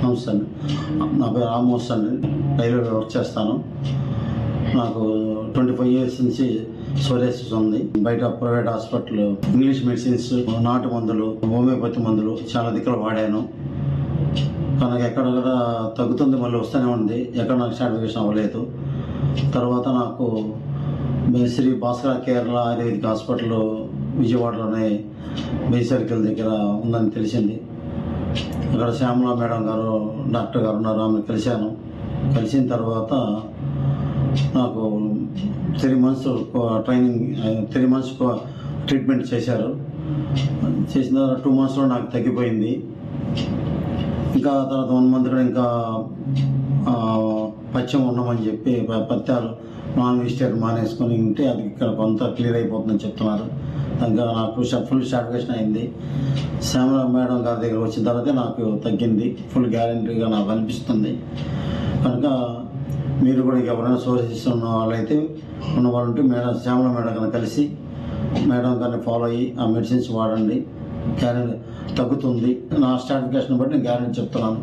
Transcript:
నమస్తే అండి. నా పేరు రామ్మోహన్ అండి. రైల్వేలో వర్క్ చేస్తాను. నాకు 25 years నుంచి సోరియాసిస్ ఉంది. బయట ప్రైవేట్ హాస్పిటల్ ఇంగ్లీష్ మెడిసిన్స్, నాటు మందులు, హోమియోపతి మందులు చాలా దిక్కులు వాడాను. కానీ ఎక్కడెక్కడ తగ్గుతుంది, మళ్ళీ వస్తూనే ఉంది. ఎక్కడ నాకు సాటిస్ఫాక్షన్ అవ్వలేదు. తర్వాత నాకు శ్రీ భాస్కర కేరళ ఆయుర్వేదిక్ హాస్పిటల్ విజయవాడలోనే బీ సర్కిల్ దగ్గర ఉందని తెలిసింది. అక్కడ శ్యామలా మేడం గారు, డాక్టర్ గారు ఉన్నారు. ఆమె కలిసిన తర్వాత నాకు 3 months ట్రైనింగ్, 3 months ట్రీట్మెంట్ చేశారు. చేసిన తర్వాత 2 monthsలో నాకు తగ్గిపోయింది. ఇంకా తర్వాత 1 month కూడా ఇంకా పచ్చం ఉండమని చెప్పి పత్యాలు నాన్ వెజిటేరియన్ మానేసుకొని ఉంటే అది ఇక్కడ కొంత క్లియర్ అయిపోతుందని చెప్తున్నారు. ఇంకా నాకు ఫుల్ సాటిస్ఫాక్షన్ అయింది. శ్యామల మేడం గారి దగ్గర వచ్చిన తర్వాత నాకు తగ్గింది. ఫుల్ గ్యారంటీగా నాకు అనిపిస్తుంది. కనుక మీరు కూడా ఎవరైనా సోరియాసిస్ ఉన్న వాళ్ళైతే ఉన్నవాళ్ళంటే శ్యామల మేడం గారిని కలిసి మేడం గారిని ఫాలో అయ్యి ఆ మెడిసిన్స్ వాడండి. గ్యారెంటీ తగ్గుతుంది. నా సాటిస్ఫాక్షన్ బట్టి నేను గ్యారెంటీ చెప్తున్నాను.